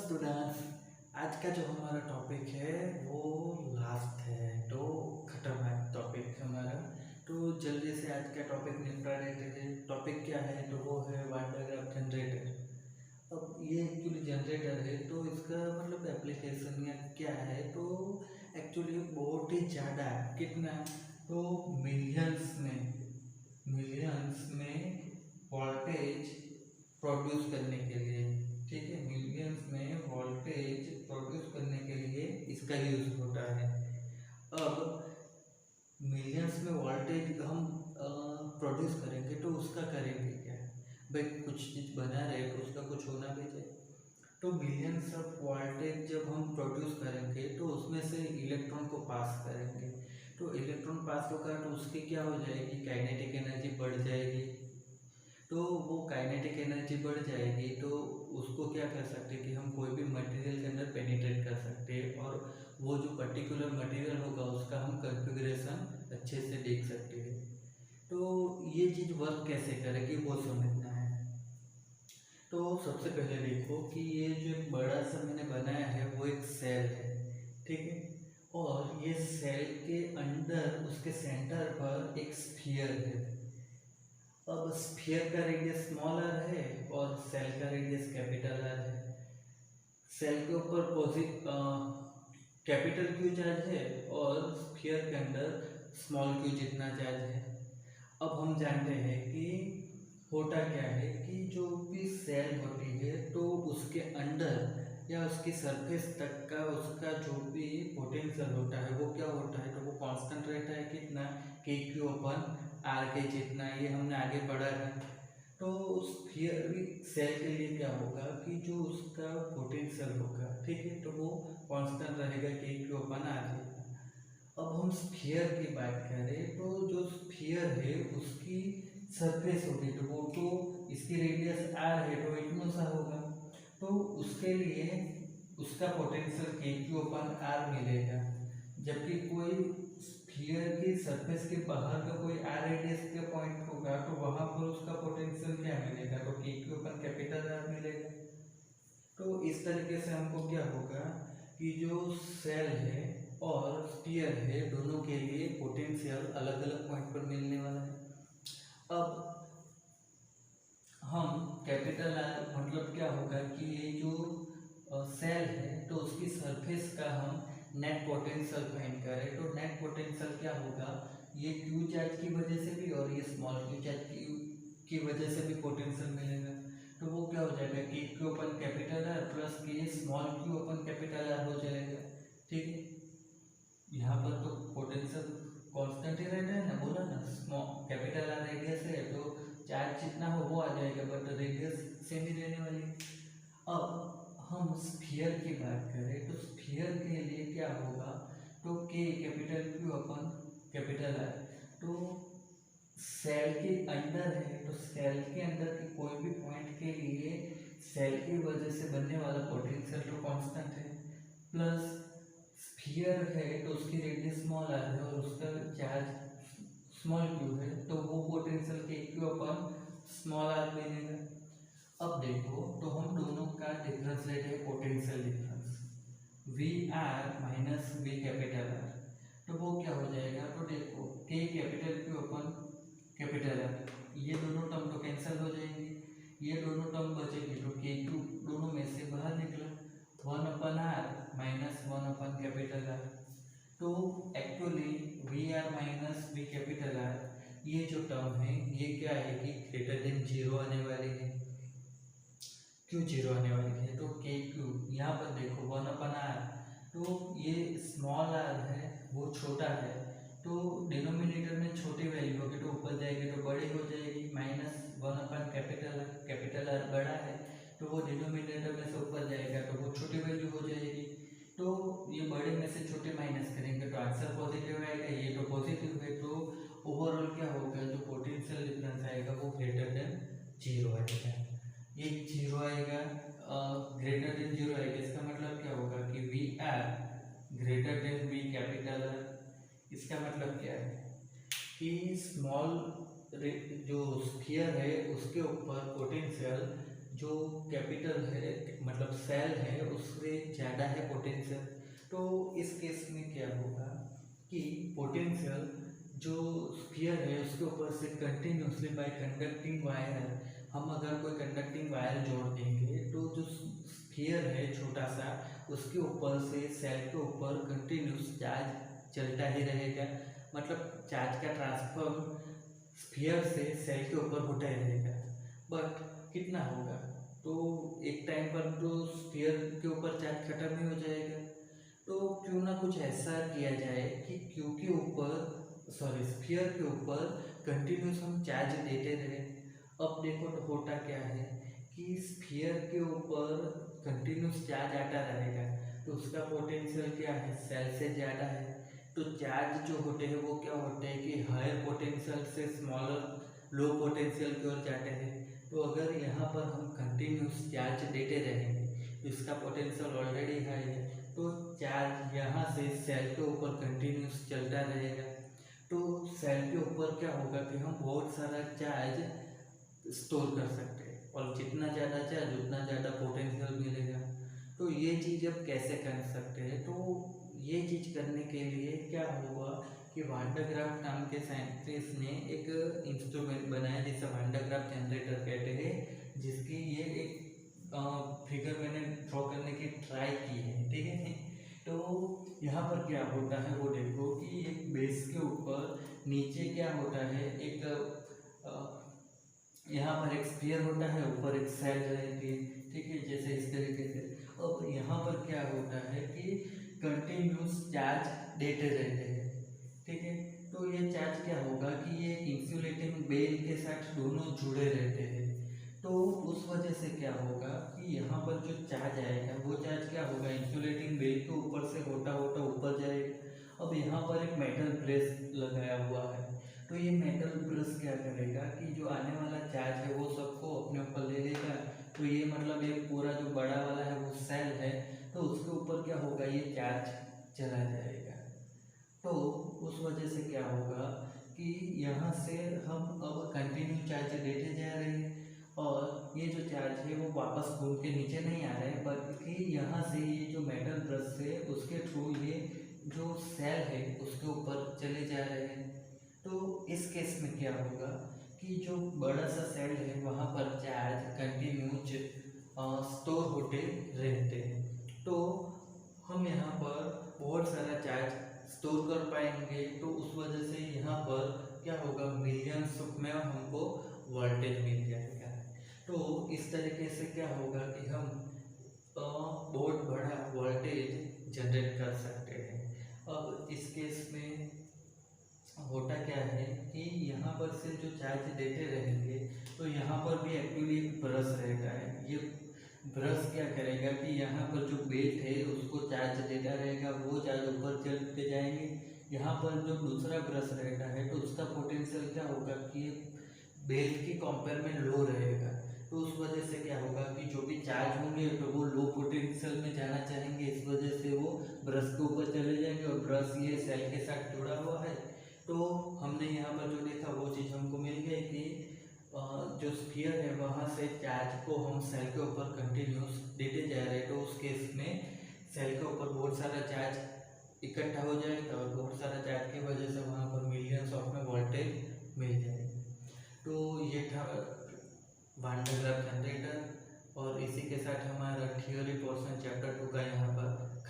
Students, आज का जो हमारा टॉपिक है वो लास्ट है, तो खत्म है टॉपिक हमारा। तो जल्दी से आज का टॉपिक निपटा देते हैं। टॉपिक क्या है? तो वो है वान डायग्राफ जनरेटर। अब ये एक्चुअली जनरेटर है, तो इसका मतलब एप्लीकेशन या क्या है, तो एक्चुअली बहुत ही ज़्यादा, कितना, तो मिलियंस में वोल्टेज प्रोड्यूस करने के लिए, ठीक है, मिलियंस में वोल्टेज प्रोड्यूस करने के लिए इसका यूज होता है। अब मिलियंस में वोल्टेज हम प्रोड्यूस करेंगे तो उसका करेंगे क्या? भाई कुछ चीज़ बना रहे तो उसका कुछ होना भी चाहिए। तो मिलियंस ऑफ वोल्टेज जब हम प्रोड्यूस करेंगे तो उसमें से इलेक्ट्रॉन को पास करेंगे। तो इलेक्ट्रॉन पास होगा तो उसकी क्या हो जाएगी? काइनेटिक एनर्जी बढ़ जाएगी। तो वो काइनेटिक एनर्जी बढ़ जाएगी तो उसको क्या कर सकते हैं कि हम कोई भी मटेरियल के अंदर पेनिट्रेट कर सकते हैं, और वो जो पर्टिकुलर मटेरियल होगा उसका हम कॉन्फ़िगरेशन अच्छे से देख सकते हैं। तो ये चीज़ वर्क कैसे करेगी वो समझना है। तो सबसे पहले देखो कि ये जो एक बड़ा सा मैंने बनाया है वो एक सेल है, ठीक है, और ये सेल के अंदर उसके सेंटर पर एक स्फीयर है। अब स्फीयर का रेडियस स्मॉलर है और सेल का रेडियस कैपिटल आर है। सेल के ऊपर कैपिटल क्यू चार्ज है और स्फीयर के अंदर स्मॉल क्यू जितना चार्ज है। अब हम जानते हैं कि होता क्या है कि जो भी सेल होती है तो उसके अंदर या उसकी सरफेस तक का उसका जो भी पोटेंशियल होता है वो क्या होता है? तो वो कांस्टेंट रहता है, कितना, के क्यू अपन आर के जितना, ये हमने आगे पढ़ा है। तो स्फीयर सेल के लिए क्या होगा कि जो उसका पोटेंशियल होगा, ठीक है, तो वो कांस्टेंट रहेगा, के क्यू अपन आर के। अब हम स्फीयर की बात करें तो जो स्फीयर है उसकी सरफेस होगी तो वो तो इसकी रेडियस आर है तो इतना सा होगा, तो उसके लिए उसका पोटेंशियल के क्यू अपन आर मिलेगा। जबकि कोई स्फीयर की सरफेस के बाहर का कोई आर रेडियस का पॉइंट होगा तो वहाँ पर उसका पोटेंशियल क्या मिलेगा? तो के क्यू अपन कैपिटल आर मिलेगा। तो इस तरीके से हमको क्या होगा कि जो सेल है और स्फीयर है दोनों के लिए पोटेंशियल अलग अलग पॉइंट पर मिलने वाला है। अब हम कैपिटल आर मतलब क्या होगा कि ये जो सेल है तो उसकी सरफेस का हम नेट पोटेंशियल फाइंड करें, तो नेट पोटेंशियल क्या होगा? ये क्यू चार्ज की वजह से भी और ये स्मॉल क्यू चार्ज की वजह से भी पोटेंशियल मिलेगा। तो वो क्या हो जाएगा? के Q upon capital are plus के small Q upon capital are हो जाएगा, ठीक है। यहाँ पर तो पोटेंशियल कांस्टेंट ही रहता है ना, बोला ना, स्मॉल कैपिटल आर रेडियस है तो चार्ज जितना हो वो आ जाएगा, बट रेडियस सेम ही रहने वाली। अब हम स्फीयर की बात करें तो स्फीयर के लिए क्या होगा? तो के capital Q upon capital R, तो सेल के अंदर है तो सेल के अंदर के कोई भी पॉइंट के लिए सेल की वजह से बनने वाला पोटेंशियल तो कांस्टेंट है, प्लस स्फीयर है तो उसकी रेडियस स्मॉल आर है और उसका चार्ज स्मॉल क्यू है, तो वो पोटेंशियल के क्यू अपन स्मॉल आर बनेगा। अब देखो तो हम दोनों का डिफरेंस लेते हैं, potential difference V R minus V capital R, तो वो क्या हो जाएगा? तो देखो के capital Q upon capital R, ये दोनों टर्म तो कैंसिल हो जाएंगे, ये दोनों टर्म बचेंगे तो के क्यू दोनों में से बाहर निकला, 1 upon R minus 1 upon capital R. तो actually V R minus V capital R ये जो टर्म है ये क्या है कि ग्रेटर देन जीरो आने वाली है। क्यों जीरो आने वाली है? तो के क्यू यहाँ पर देखो 1 अपन आर, तो ये स्मॉल आर है वो छोटा है, तो डिनोमिनेटर में छोटी वैल्यू होगी तो ऊपर जाएगी तो बड़ी हो जाएगी, माइनस 1 अपन कैपिटल आर बड़ा है तो वो डिनोमिनेटर में से ऊपर जाएगा तो वो छोटी वैल्यू हो जाएगी। तो ये बड़े में से छोटे माइनस करेंगे तो आंसर पॉजिटिव आएगा, ये तो पॉजिटिव है, तो ओवरऑल क्या होगा? जो पोटेंशियल डिफरेंस आएगा वो ग्रेटर देन जीरो आएगा। ये जीरो आएगा, ग्रेटर देन जीरो आएगा, इसका मतलब क्या होगा कि V R greater than V capital R. इसका मतलब क्या है कि स्मॉल जो स्फीयर है उसके ऊपर पोटेंशियल जो कैपिटल है मतलब सेल है उससे ज़्यादा है पोटेंशियल। तो इस केस में क्या होगा कि पोटेंशियल जो स्फीयर है उसके ऊपर से कंटिन्यूसली बाय कंडक्टिंग वायर, हम अगर कोई कंडक्टिंग वायर जोड़ देंगे तो जो स्फीयर है छोटा सा उसके ऊपर से सेल के ऊपर कंटिन्यूस चार्ज चलता ही रहेगा। मतलब चार्ज का ट्रांसफर स्फीयर से सेल के ऊपर होता ही रहेगा। बट कितना होगा, तो एक टाइम पर तो स्फीयर के ऊपर चार्ज खत्म ही हो जाएगा। तो क्यों ना कुछ ऐसा किया जाए कि क्योंकि ऊपर स्फीयर के ऊपर कंटिन्यूस हम चार्ज देते रहे। अब देखो तो होता क्या है कि स्फीयर के ऊपर कंटिन्यूस चार्ज आता रहेगा तो उसका पोटेंशियल क्या है, सेल से ज़्यादा है। तो चार्ज जो होते हैं वो क्या होते हैं कि हायर पोटेंशियल से स्मॉलर लो पोटेंशियल की ओर जाते हैं। तो अगर यहाँ पर हम कंटिन्यूस चार्ज देते रहेंगे तो इसका पोटेंशियल ऑलरेडी हाई है, तो चार्ज यहाँ से सेल के ऊपर कंटिन्यूस चलता रहेगा। तो सेल के ऊपर क्या होगा कि हम बहुत सारा चार्ज स्टोर कर सकते हैं और जितना ज़्यादा चार्ज उतना ज़्यादा पोटेंशियल मिलेगा। तो ये चीज़ अब कैसे कर सकते हैं, तो ये चीज़ करने के लिए क्या होगा कि वान डे ग्राफ नाम के साइंटिस्ट ने एक इंस्ट्रूमेंट बनाया जिसे वान डे ग्राफ जनरेटर कहते हैं, जिसकी ये एक फिगर मैंने ड्रॉ करने की ट्राई की है, ठीक है। तो यहाँ पर क्या होता है वो देखो कि एक बेस के ऊपर नीचे क्या होता है, एक यहाँ पर एक स्फीयर होता है, ऊपर एक सेल रहती है, ठीक है, जैसे इस तरीके से। अब यहाँ पर क्या होता है कि कंटिन्यूस चार्ज देते रहते हैं, ठीक है। तो ये चार्ज क्या होगा कि ये इंसुलेटिंग बेल के साथ दोनों जुड़े रहते हैं। तो उस वजह से क्या होगा कि यहाँ पर जो चार्ज आएगा वो चार्ज क्या होगा, इंसुलेटिंग बेल के ऊपर से होता होता ऊपर जाएगा। अब यहाँ पर एक मेटल ब्रेस लगाया हुआ है, तो ये मेटल ब्रश क्या करेगा कि जो आने वाला चार्ज है वो सबको अपने ऊपर ले लेगा। तो ये मतलब ये पूरा जो बड़ा वाला है वो सेल है, तो उसके ऊपर क्या होगा, ये चार्ज चला जाएगा। तो उस वजह से क्या होगा कि यहाँ से हम अब कंटिन्यू चार्ज देते जा रहे हैं और ये जो चार्ज है वो वापस घूम के नीचे नहीं आ रहे हैं, बल्कि यहाँ से ये जो मेटल ब्रश है उसके थ्रू ये जो सेल है उसके ऊपर चले जा रहे हैं। तो इस केस में क्या होगा कि जो बड़ा सा सेल है वहाँ पर चार्ज कंटिन्यूज स्टोर होते रहते हैं। तो हम यहाँ पर बहुत सारा चार्ज स्टोर कर पाएंगे। तो उस वजह से यहाँ पर क्या होगा, मिलियंस में हमको वोल्टेज मिल जाएगा। तो इस तरीके से क्या होगा कि हम बहुत बड़ा वोल्टेज जनरेट कर सकते हैं। अब इस केस में होता क्या है कि यहाँ पर से जो चार्ज देते रहेंगे तो यहाँ पर भी एक्चुअली एक ब्रश रहता है। ये ब्रश क्या करेगा कि यहाँ पर जो बेल्ट है उसको चार्ज देता रहेगा, वो चार्ज ऊपर चलते जाएंगे। यहाँ पर जो दूसरा ब्रश रहता है तो उसका पोटेंशियल क्या होगा कि बेल्ट की कंपेयर में लो रहेगा। तो उस वजह से क्या होगा कि जो भी चार्ज होंगे तो वो लो पोटेंशियल में जाना चाहेंगे, इस वजह से वो ब्रश के ऊपर चले जाएंगे और ब्रश ये सेल के साथ जुड़ा हुआ है। तो हमने यहाँ पर जो देखा वो चीज़ हमको मिल गई कि जो स्फीयर है वहाँ से चार्ज को हम सेल के ऊपर कंटिन्यूस देते जा रहे हैं। तो उस केस में सेल के ऊपर बहुत सारा चार्ज इकट्ठा हो जाएगा और बहुत सारा चार्ज की वजह से वहाँ पर मिलियंस ऑफ में वोल्टेज मिल जाएगा। तो ये था वान डे ग्राफ जनरेटर और इसी के साथ हमारा थियोरी पोर्शन चैप्टर 2 का यहाँ पर